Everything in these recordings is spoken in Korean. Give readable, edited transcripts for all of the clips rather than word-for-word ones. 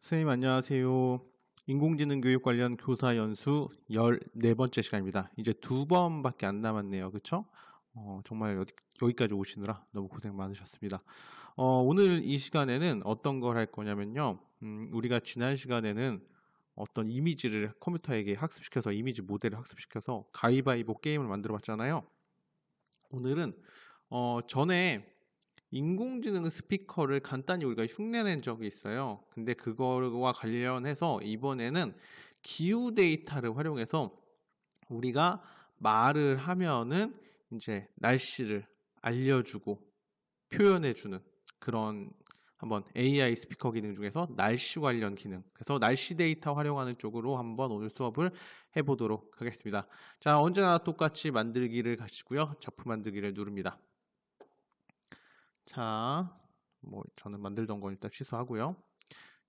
선생님 안녕하세요. 인공지능 교육 관련 교사 연수 14번째 시간입니다. 이제 2번밖에 안 남았네요. 그쵸? 정말 여기까지 오시느라 너무 고생 많으셨습니다. 오늘 이 시간에는 어떤 걸 할 거냐면요. 우리가 지난 시간에는 어떤 이미지를 컴퓨터에게 학습시켜서 이미지 모델을 학습시켜서 가위바위보 게임을 만들어 봤잖아요. 오늘은 전에 인공지능 스피커를 간단히 우리가 흉내낸 적이 있어요. 근데 그거와 관련해서 이번에는 기후 데이터를 활용해서 우리가 말을 하면은 이제 날씨를 알려주고 표현해주는 그런 한번 AI 스피커 기능 중에서 날씨 관련 기능, 그래서 날씨 데이터 활용하는 쪽으로 한번 오늘 수업을 해보도록 하겠습니다. 자, 언제나 똑같이 만들기를 가시고요. 작품 만들기를 누릅니다. 자, 저는 만들던 건 일단 취소하고요.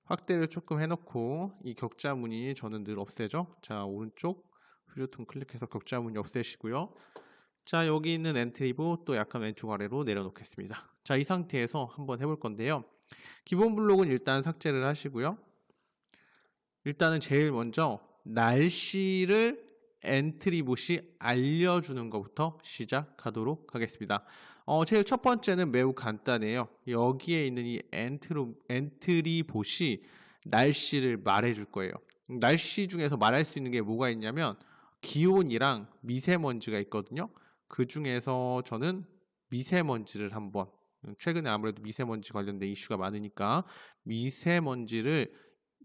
확대를 조금 해놓고 이 격자 무늬 저는 늘 없애죠. 자, 오른쪽 휴지통 클릭해서 격자 무늬 없애시고요. 자, 여기 있는 엔트리브 또 약간 왼쪽 아래로 내려놓겠습니다. 자, 이 상태에서 한번 해볼 건데요. 기본 블록은 일단 삭제를 하시고요. 일단은 제일 먼저 날씨를 엔트리봇이 알려주는 것부터 시작하도록 하겠습니다. 제일 첫 번째는 매우 간단해요. 여기에 있는 이 엔트리봇이 날씨를 말해줄 거예요. 날씨 중에서 말할 수 있는 게 뭐가 있냐면 기온이랑 미세먼지가 있거든요. 그 중에서 저는 미세먼지를 한번, 최근에 아무래도 미세먼지 관련된 이슈가 많으니까 미세먼지를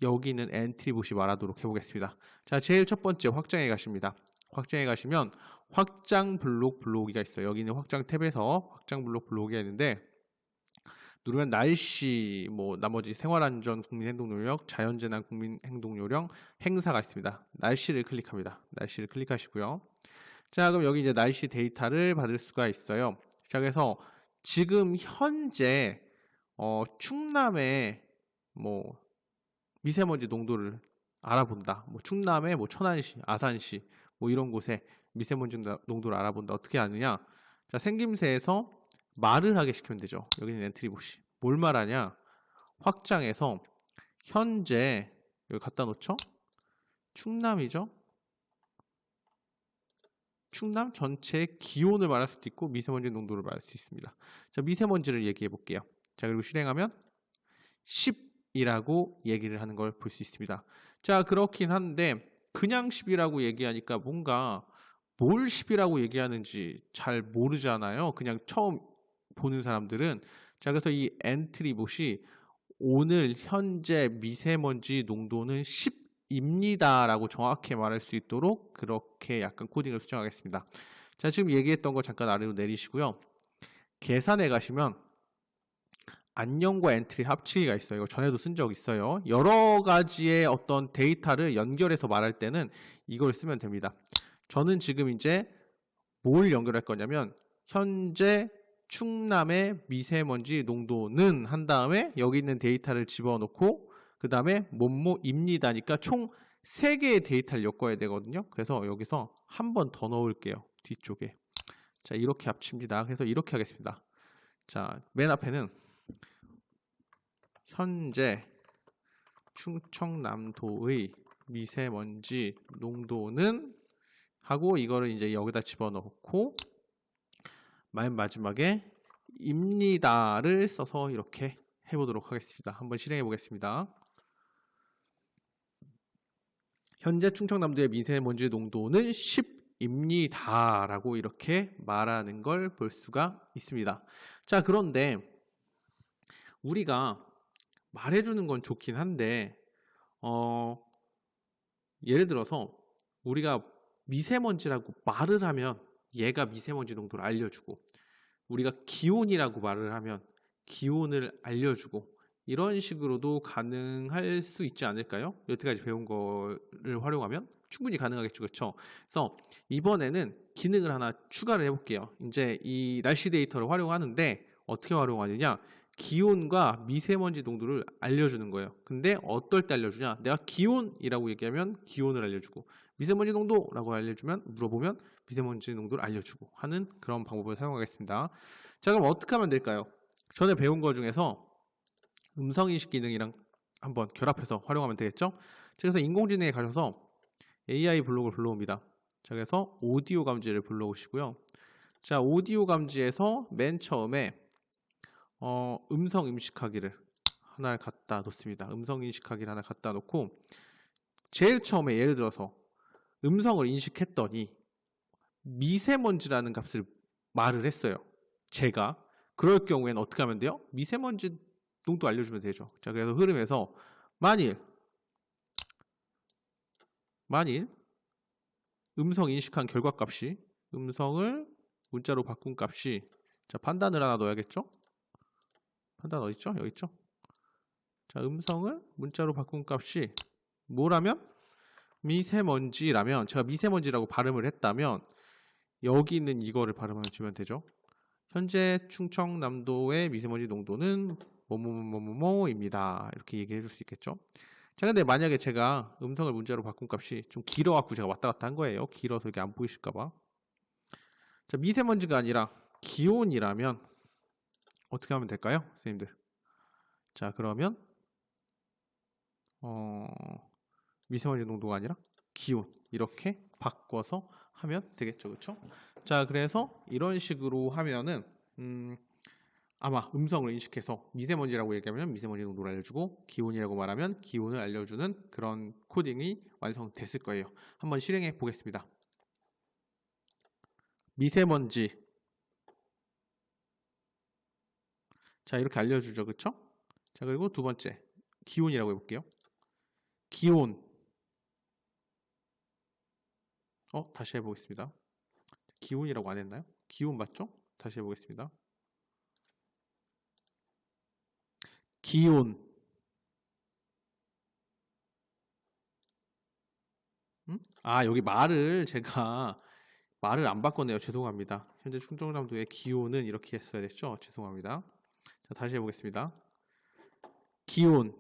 여기 있는 엔트리봇이 말하도록 해보겠습니다. 자, 제일 첫 번째 확장에 가십니다. 확장에 가시면 확장 블록 블록이가 있어요. 여기는 확장 탭에서 확장 블록 블록이 있는데 누르면 날씨, 나머지 생활안전 국민행동요령, 자연재난 국민행동요령, 행사가 있습니다. 날씨를 클릭합니다. 날씨를 클릭하시고요. 자, 그럼 여기 이제 날씨 데이터를 받을 수가 있어요. 자, 그래서 지금 현재 충남의 미세먼지 농도를 알아본다. 충남의 천안시, 아산시 이런 곳에 미세먼지 농도를 알아본다. 어떻게 아느냐? 자, 생김새에서 말을 하게 시키면 되죠. 여기는 엔트리봇이 뭘 말하냐? 확장해서 현재 여기 갖다 놓죠. 충남이죠. 충남 전체의 기온을 말할 수도 있고 미세먼지 농도를 말할 수 있습니다. 자, 미세먼지를 얘기해 볼게요. 자, 그리고 실행하면 10이라고 얘기를 하는 걸 볼 수 있습니다. 자, 그렇긴 한데 그냥 10이라고 얘기하니까 뭔가 뭘 10이라고 얘기하는지 잘 모르잖아요. 그냥 처음 보는 사람들은. 자, 그래서 이 엔트리봇이 오늘 현재 미세먼지 농도는 10입니다 라고 정확히 말할 수 있도록 그렇게 약간 코딩을 수정하겠습니다. 자, 지금 얘기했던 거 잠깐 아래로 내리시고요. 계산에 가시면 안녕과 엔트리 합치기가 있어요. 이거 전에도 쓴 적 있어요. 여러 가지의 어떤 데이터를 연결해서 말할 때는 이걸 쓰면 됩니다. 저는 지금 이제 뭘 연결할 거냐면 현재 충남의 미세먼지 농도는 한 다음에 여기 있는 데이터를 집어넣고 그 다음에 뭐뭐입니다니까 총 3개의 데이터를 엮어야 되거든요. 그래서 여기서 한 번 더 넣을게요. 뒤쪽에. 자, 이렇게 합칩니다. 그래서 이렇게 하겠습니다. 자, 맨 앞에는 현재 충청남도의 미세먼지 농도는 하고 이거를 이제 여기다 집어넣고 맨 마지막에 입니다를 써서 이렇게 해보도록 하겠습니다. 한번 실행해 보겠습니다. 현재 충청남도의 미세먼지 농도는 10입니다 라고 이렇게 말하는 걸 볼 수가 있습니다. 자, 그런데 우리가 말해주는 건 좋긴 한데 예를 들어서 우리가 미세먼지라고 말을 하면 얘가 미세먼지 농도를 알려주고 우리가 기온이라고 말을 하면 기온을 알려주고 이런 식으로도 가능할 수 있지 않을까요? 여태까지 배운 거를 활용하면 충분히 가능하겠죠. 그렇죠? 그래서 이번에는 기능을 하나 추가를 해볼게요. 이제 이 날씨 데이터를 활용하는데 어떻게 활용하느냐? 기온과 미세먼지 농도를 알려주는 거예요. 근데 어떨 때 알려주냐? 내가 기온이라고 얘기하면 기온을 알려주고 미세먼지 농도라고 물어보면 미세먼지 농도를 알려주고 하는 그런 방법을 사용하겠습니다. 자, 그럼 어떻게 하면 될까요? 전에 배운 거 중에서 음성인식 기능이랑 한번 결합해서 활용하면 되겠죠? 그래서 인공지능에 가셔서 AI 블록을 불러옵니다. 자, 그래서 오디오 감지를 불러오시고요. 자, 오디오 감지에서 맨 처음에 음성 인식하기를 하나를 갖다 놓습니다. 음성 인식하기를 하나 갖다 놓고 제일 처음에 예를 들어서 음성을 인식했더니 미세먼지라는 값을 말을 했어요. 제가. 그럴 경우에는 어떻게 하면 돼요? 미세먼지 농도 알려주면 되죠. 자, 그래서 흐름에서 만일 음성 인식한 결과값이 음성을 문자로 바꾼 값이 자, 판단을 하나 넣어야겠죠? 판단 어디 있죠? 여기 있죠? 자, 음성을 문자로 바꾼 값이 뭐라면? 미세먼지라면 제가 미세먼지라고 발음을 했다면 여기 있는 이거를 발음해 주면 되죠. 현재 충청남도의 미세먼지 농도는 뭐뭐뭐뭐뭐입니다. 이렇게 얘기해 줄 수 있겠죠. 자, 근데 만약에 제가 음성을 문자로 바꾼 값이 좀 길어갖고 제가 왔다 갔다 한 거예요. 길어서 이게 안 보이실까봐. 자, 미세먼지가 아니라 기온이라면 어떻게 하면 될까요? 선생님들. 자, 그러면 미세먼지 농도가 아니라 기온 이렇게 바꿔서 하면 되겠죠. 그렇죠? 자, 그래서 이런 식으로 하면은 아마 음성을 인식해서 미세먼지라고 얘기하면 미세먼지 농도를 알려주고 기온이라고 말하면 기온을 알려주는 그런 코딩이 완성됐을 거예요. 한번 실행해 보겠습니다. 미세먼지. 자, 이렇게 알려주죠. 그쵸? 자, 그리고 두 번째 기온이라고 해볼게요. 기온. 다시 해보겠습니다. 기온이라고 안 했나요? 기온 맞죠? 다시 해보겠습니다. 기온. 여기 제가 말을 안 바꿨네요. 죄송합니다. 현재 충청남도의 기온은 이렇게 했어야 됐죠? 죄송합니다. 자, 다시 해보겠습니다. 기온.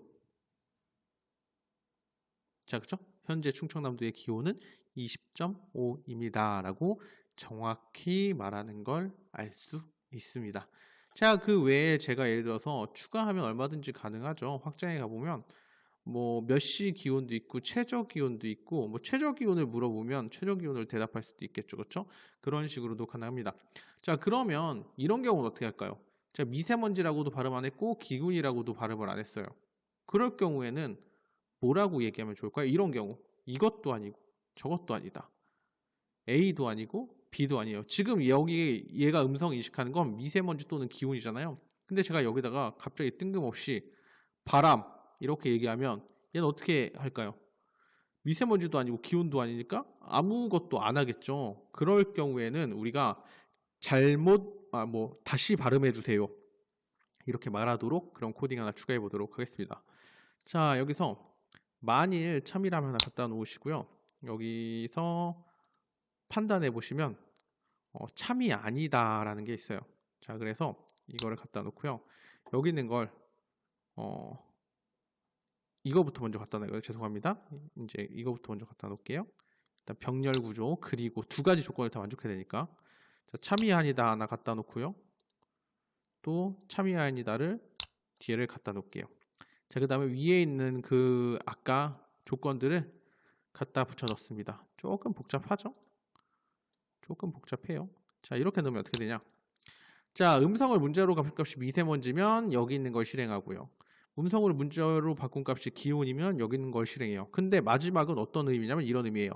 자, 그쵸? 현재 충청남도의 기온은 20.5입니다. 라고 정확히 말하는 걸 알 수 있습니다. 자, 그 외에 제가 예를 들어서 추가하면 얼마든지 가능하죠. 확장해 가보면 뭐 몇 시 기온도 있고 최저 기온도 있고 뭐 최저 기온을 물어보면 최저 기온을 대답할 수도 있겠죠. 그렇죠? 그런 식으로도 가능합니다. 자, 그러면 이런 경우는 어떻게 할까요? 제가 미세먼지라고도 발음 안 했고 기온이라고도 발음을 안 했어요. 그럴 경우에는 뭐라고 얘기하면 좋을까요? 이런 경우 이것도 아니고 저것도 아니다. A도 아니고 B도 아니에요. 지금 여기 얘가 음성 인식하는 건 미세먼지 또는 기온이잖아요. 근데 제가 여기다가 갑자기 뜬금없이 바람 이렇게 얘기하면 얘는 어떻게 할까요? 미세먼지도 아니고 기온도 아니니까 아무것도 안 하겠죠. 그럴 경우에는 우리가 다시 발음해 주세요. 이렇게 말하도록 그런 코딩 하나 추가해 보도록 하겠습니다. 자, 여기서 만일 참이라면 하나 갖다 놓으시고요. 여기서 판단해 보시면 참이 아니다 라는 게 있어요. 자, 그래서 이거를 갖다 놓고요. 여기 있는 걸 이거부터 먼저 갖다 놔요. 죄송합니다. 이제 이거부터 먼저 갖다 놓을게요. 일단 병렬 구조 그리고 두 가지 조건을 다 만족해야 되니까 자, 참이 아니다 하나 갖다 놓고요. 또 참이 아니다를 뒤에를 갖다 놓을게요. 자, 그 다음에 위에 있는 그 아까 조건들을 갖다 붙여 넣습니다. 조금 복잡하죠? 조금 복잡해요. 자, 이렇게 넣으면 어떻게 되냐? 자, 음성을 문자로 바꾼 값이 미세먼지면 여기 있는 걸 실행하고요. 음성을 문자로 바꾼 값이 기온이면 여기 있는 걸 실행해요. 근데 마지막은 어떤 의미냐면 이런 의미예요.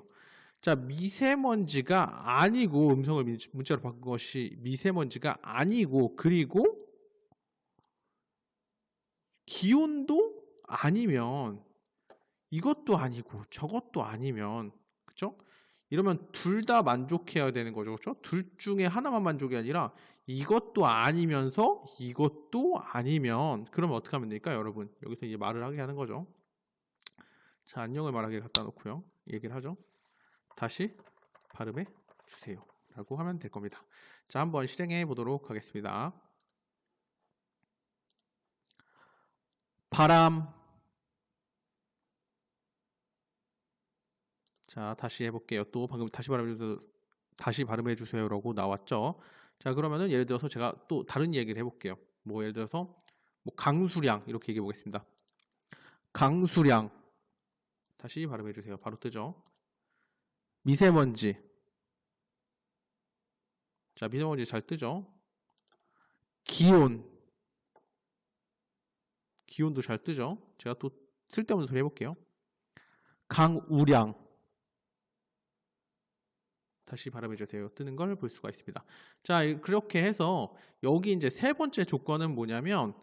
자, 미세먼지가 아니고 음성을 문자로 바꾼 것이 미세먼지가 아니고 그리고 기온도 아니면 이것도 아니고 저것도 아니면 그쵸? 이러면 둘 다 만족해야 되는 거죠. 그렇죠? 둘 중에 하나만 만족이 아니라 이것도 아니면서 이것도 아니면 그러면 어떻게 하면 될까요, 여러분? 여기서 이제 말을 하게 하는 거죠. 자, 안녕을 말하기를 갖다 놓고요. 얘기를 하죠. 다시 발음해 주세요. 라고 하면 될 겁니다. 자, 한번 실행해 보도록 하겠습니다. 바람. 자, 다시 해볼게요. 또 방금 다시 발음해 주세요라고 나왔죠. 자, 그러면은 예를 들어서 제가 또 다른 얘기를 해볼게요. 뭐 예를 들어서 뭐 강수량 이렇게 얘기해 보겠습니다. 강수량 다시 발음해 주세요. 바로 뜨죠. 미세먼지. 자, 미세먼지 잘 뜨죠. 기온. 기온도 잘 뜨죠. 제가 또 쓸데없는 소리 해볼게요. 강우량. 다시 발음해 주세요. 뜨는 걸 볼 수가 있습니다. 자, 그렇게 해서 여기 이제 세 번째 조건은 뭐냐면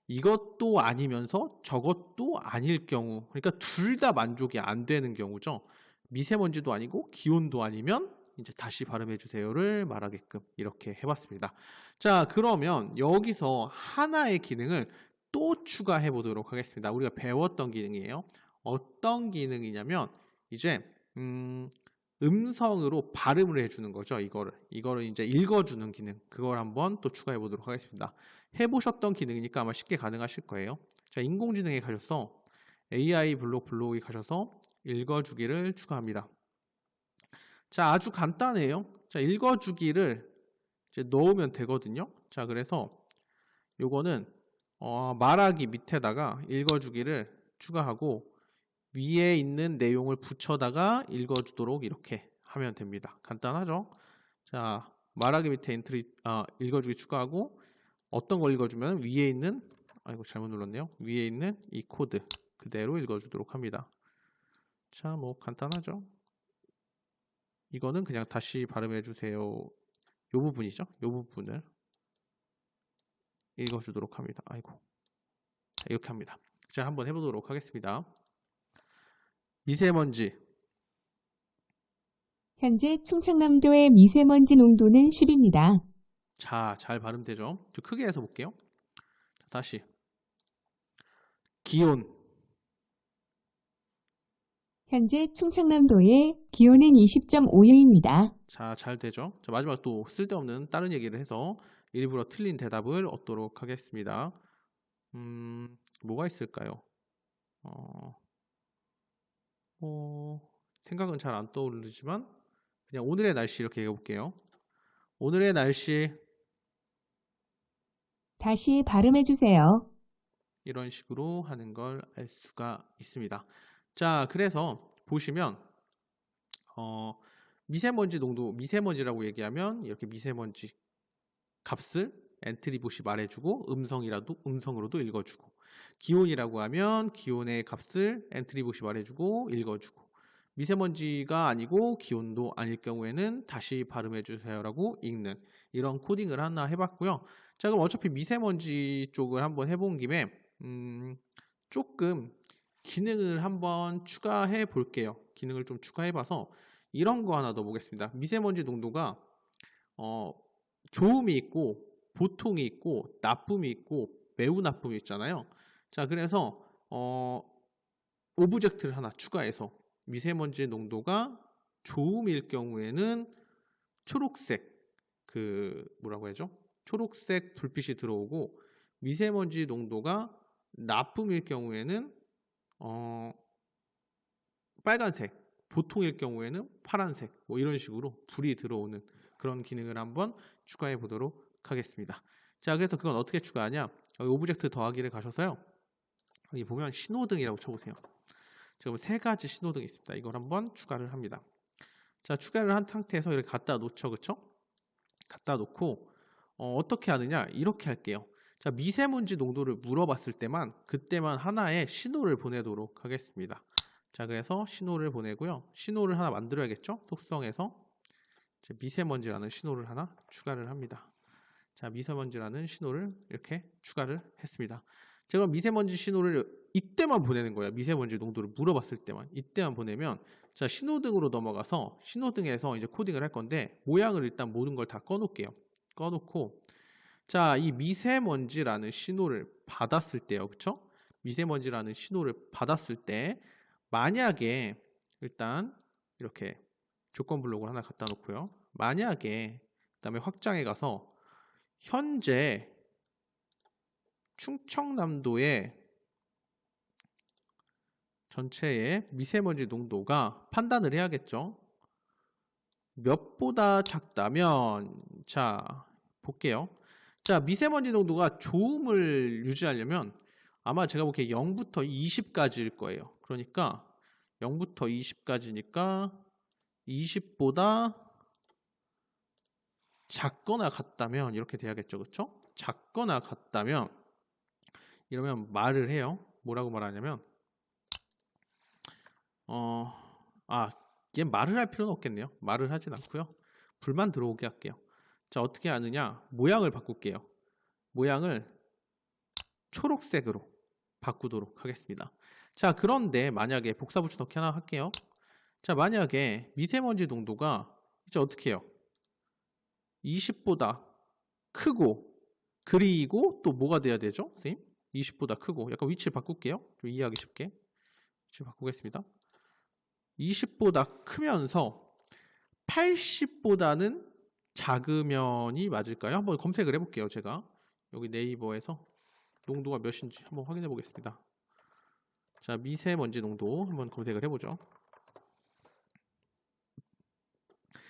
이것도 아니면서 저것도 아닐 경우, 그러니까 둘 다 만족이 안 되는 경우죠. 미세먼지도 아니고 기온도 아니면 이제 다시 발음해 주세요를 말하게끔 이렇게 해봤습니다. 자, 그러면 여기서 하나의 기능을 또 추가해 보도록 하겠습니다. 우리가 배웠던 기능이에요. 어떤 기능이냐면 이제 음성으로 발음을 해주는 거죠. 이거를 이제 읽어주는 기능. 그걸 한번 또 추가해 보도록 하겠습니다. 해보셨던 기능이니까 아마 쉽게 가능하실 거예요. 자, 인공지능에 가셔서 AI 블록에 가셔서 읽어주기를 추가합니다. 자, 아주 간단해요. 자, 읽어주기를 이제 넣으면 되거든요. 자, 그래서 요거는 말하기 밑에다가 읽어주기를 추가하고 위에 있는 내용을 붙여다가 읽어주도록 이렇게 하면 됩니다. 간단하죠? 자, 말하기 밑에 읽어주기 추가하고 어떤 걸 읽어주면 위에 있는 아이고 잘못 눌렀네요. 위에 있는 이 코드 그대로 읽어주도록 합니다. 자, 뭐 간단하죠? 이거는 그냥 다시 발음해 주세요. 요 부분이죠? 요 부분을 읽어주도록 합니다. 아이고 이렇게 합니다. 자, 한번 해보도록 하겠습니다. 미세먼지. 현재 충청남도의 미세먼지 농도는 10입니다. 자, 잘 발음되죠? 좀 크게 해서 볼게요. 다시. 기온. 현재 충청남도의 기온은 20.5도입니다. 자, 잘 되죠? 자, 마지막 또 쓸데없는 다른 얘기를 해서 일부러 틀린 대답을 얻도록 하겠습니다. 뭐가 있을까요? 생각은 잘 안 떠오르지만 그냥 오늘의 날씨 이렇게 해볼게요. 오늘의 날씨 다시 발음해 주세요. 이런 식으로 하는 걸 알 수가 있습니다. 자, 그래서 보시면 미세먼지 농도, 미세먼지라고 얘기하면 이렇게 미세먼지 값을 엔트리봇이 말해주고 음성으로도 읽어주고 기온이라고 하면 기온의 값을 엔트리봇이 말해주고 읽어주고 미세먼지가 아니고 기온도 아닐 경우에는 다시 발음해 주세요라고 읽는 이런 코딩을 하나 해봤고요. 자, 그럼 어차피 미세먼지 쪽을 한번 해본 김에 조금 기능을 한번 추가해 볼게요. 기능을 좀 추가해 봐서 이런 거 하나 넣어보겠습니다. 미세먼지 농도가 좋음이 있고 보통이 있고 나쁨이 있고 매우 나쁨이 있잖아요. 자, 그래서 오브젝트를 하나 추가해서 미세먼지 농도가 좋음일 경우에는 초록색 뭐라고 해야죠? 초록색 불빛이 들어오고 미세먼지 농도가 나쁨일 경우에는 빨간색, 보통일 경우에는 파란색 뭐 이런 식으로 불이 들어오는 그런 기능을 한번 추가해 보도록 하겠습니다. 자, 그래서 그건 어떻게 추가하냐? 여기 오브젝트 더하기를 가셔서요. 여기 보면 신호등이라고 쳐보세요. 지금 세 가지 신호등이 있습니다. 이걸 한번 추가를 합니다. 자, 추가를 한 상태에서 이렇게 갖다 놓죠, 그쵸? 갖다 놓고 어떻게 하느냐? 이렇게 할게요. 자, 미세먼지 농도를 물어봤을 때만 그때만 하나의 신호를 보내도록 하겠습니다. 자, 그래서 신호를 보내고요. 신호를 하나 만들어야겠죠? 속성에서 미세먼지라는 신호를 하나 추가를 합니다. 자, 미세먼지라는 신호를 이렇게 추가를 했습니다. 제가 미세먼지 신호를 이때만 보내는 거예요. 미세먼지 농도를 물어봤을 때만. 이때만 보내면 자, 신호등으로 넘어가서 신호등에서 이제 코딩을 할 건데 모양을 일단 모든 걸 다 꺼놓을게요. 꺼놓고 자, 이 미세먼지라는 신호를 받았을 때요. 그쵸? 미세먼지라는 신호를 받았을 때 만약에 일단 이렇게 조건 블록을 하나 갖다 놓고요. 만약에 그다음에 확장해 가서 현재 충청남도의 전체의 미세먼지 농도가 판단을 해야겠죠. 몇보다 작다면, 자, 볼게요. 자, 미세먼지 농도가 좋음을 유지하려면 아마 제가 보기에 0부터 20까지일 거예요. 그러니까 0부터 20까지니까 20보다 작거나 같다면 이렇게 돼야겠죠. 그렇죠? 작거나 같다면 이러면 말을 해요. 뭐라고 말하냐면 얘 말을 할 필요는 없겠네요. 말을 하진 않고요. 불만 들어오게 할게요. 자, 어떻게 하느냐? 모양을 바꿀게요. 모양을 초록색으로 바꾸도록 하겠습니다. 자, 그런데 만약에 복사 붙여넣기 하나 할게요. 자, 만약에 미세먼지 농도가 이제 어떻게 해요? 20보다 크고 그리고 또 뭐가 돼야 되죠? 선생님? 20보다 크고 약간 위치를 바꿀게요. 좀 이해하기 쉽게. 위치 바꾸겠습니다. 20보다 크면서 80보다는 작으면이 맞을까요? 한번 검색을 해볼게요. 제가 여기 네이버에서 농도가 몇인지 한번 확인해 보겠습니다. 자, 미세먼지 농도 한번 검색을 해보죠.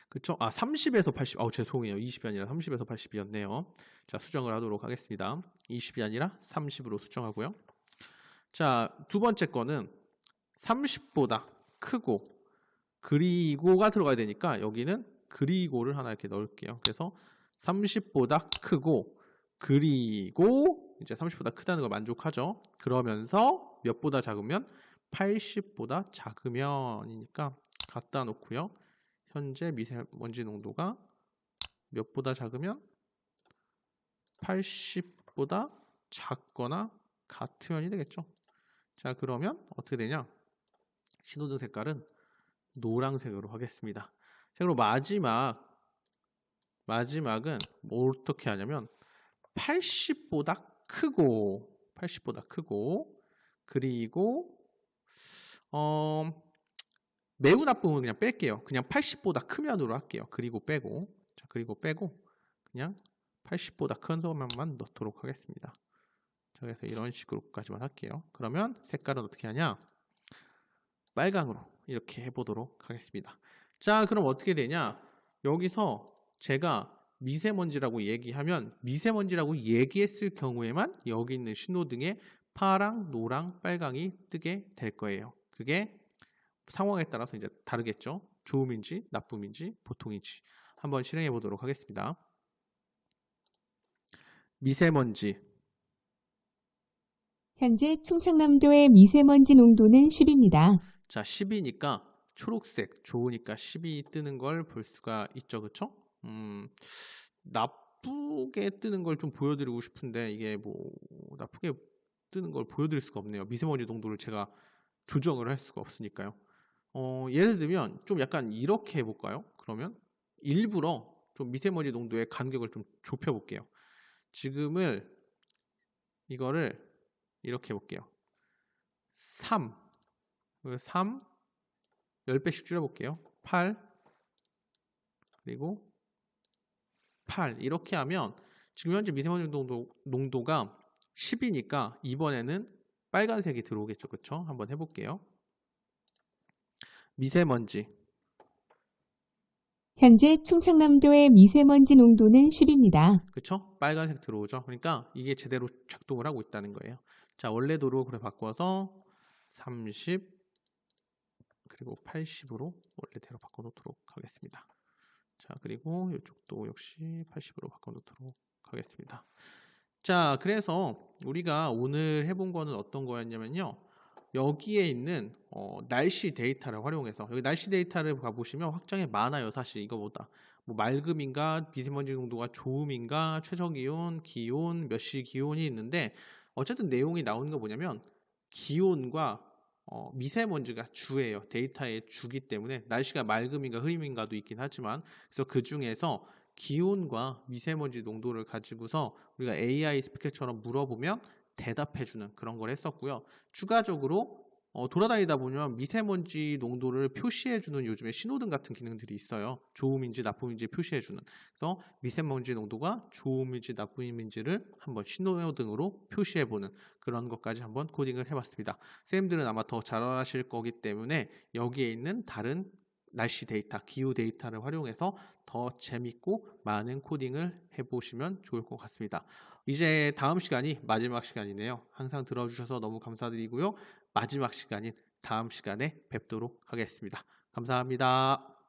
그쵸? 30에서 80. 죄송해요. 20이 아니라 30에서 80이었네요. 자, 수정을 하도록 하겠습니다. 20이 아니라 30으로 수정하고요. 자, 두 번째 거는 30보다 크고 그리고가 들어가야 되니까 여기는 그리고를 하나 이렇게 넣을게요. 그래서 30보다 크고 그리고 이제 30보다 크다는 걸 만족하죠. 그러면서 몇보다 작으면 80보다 작으면이니까 갖다 놓고요. 현재 미세먼지 농도가 몇보다 작으면 80보다 작거나 같으면이 되겠죠. 자, 그러면 어떻게 되냐? 신호등 색깔은 노란색으로 하겠습니다. 자, 그리고 마지막은 뭐 어떻게 하냐면 80보다 크고 그리고 매우 나쁨은 그냥 뺄게요. 그냥 80보다 크면으로 할게요. 그리고 빼고 그냥 80보다 큰 소만만 넣도록 하겠습니다. 자, 그래서 이런 식으로까지만 할게요. 그러면 색깔은 어떻게 하냐? 빨강으로 이렇게 해보도록 하겠습니다. 자, 그럼 어떻게 되냐? 여기서 제가 미세먼지라고 얘기하면 미세먼지라고 얘기했을 경우에만 여기 있는 신호등에 파랑, 노랑, 빨강이 뜨게 될 거예요. 그게 상황에 따라서 이제 다르겠죠. 좋음인지, 나쁨인지, 보통인지 한번 실행해 보도록 하겠습니다. 미세먼지. 현재 충청남도의 미세먼지 농도는 10입니다. 자, 10이니까 초록색, 좋으니까 10이 뜨는 걸 볼 수가 있죠. 그쵸? 나쁘게 뜨는 걸 좀 보여드리고 싶은데 이게 뭐 나쁘게 뜨는 걸 보여드릴 수가 없네요. 미세먼지 농도를 제가 조정을 할 수가 없으니까요. 예를 들면 좀 약간 이렇게 해볼까요? 그러면 일부러 좀 미세먼지 농도의 간격을 좀 좁혀볼게요. 이거를 이렇게 해볼게요. 3, 10배씩 줄여볼게요. 8, 그리고 8 이렇게 하면 지금 현재 미세먼지 농도가 10이니까 이번에는 빨간색이 들어오겠죠. 그쵸? 한번 해볼게요. 미세먼지. 현재 충청남도의 미세먼지 농도는 10입니다. 그쵸? 빨간색 들어오죠. 그러니까 이게 제대로 작동을 하고 있다는 거예요. 자, 원래도로 그래 바꿔서 30 그리고 80으로 원래대로 바꿔놓도록 하겠습니다. 자, 그리고 이쪽도 역시 80으로 바꿔놓도록 하겠습니다. 자, 그래서 우리가 오늘 해본 거는 어떤 거였냐면요. 여기에 있는 날씨 데이터를 활용해서 여기 날씨 데이터를 가보시면 확장이 많아요. 사실 이거보다 뭐 맑음인가 미세먼지 농도가 좋음인가 최저기온 기온 몇 시 기온이 있는데 어쨌든 내용이 나오는 거 뭐냐면 기온과 미세먼지가 주예요. 데이터의 주기 때문에 날씨가 맑음인가 흐림인가도 있긴 하지만 그래서 그 중에서 기온과 미세먼지 농도를 가지고서 우리가 AI 스피커처럼 물어보면 대답해주는 그런 걸 했었고요. 추가적으로 돌아다니다 보면 미세먼지 농도를 표시해주는 요즘에 신호등 같은 기능들이 있어요. 좋음인지 나쁨인지 표시해주는. 그래서 미세먼지 농도가 좋음인지 나쁨인지를 한번 신호등으로 표시해보는 그런 것까지 한번 코딩을 해봤습니다. 쌤들은 아마 더 잘하실 거기 때문에 여기에 있는 다른 날씨 데이터, 기후 데이터를 활용해서 더 재밌고 많은 코딩을 해보시면 좋을 것 같습니다. 이제 다음 시간이 마지막 시간이네요. 항상 들어주셔서 너무 감사드리고요. 마지막 시간인 다음 시간에 뵙도록 하겠습니다. 감사합니다.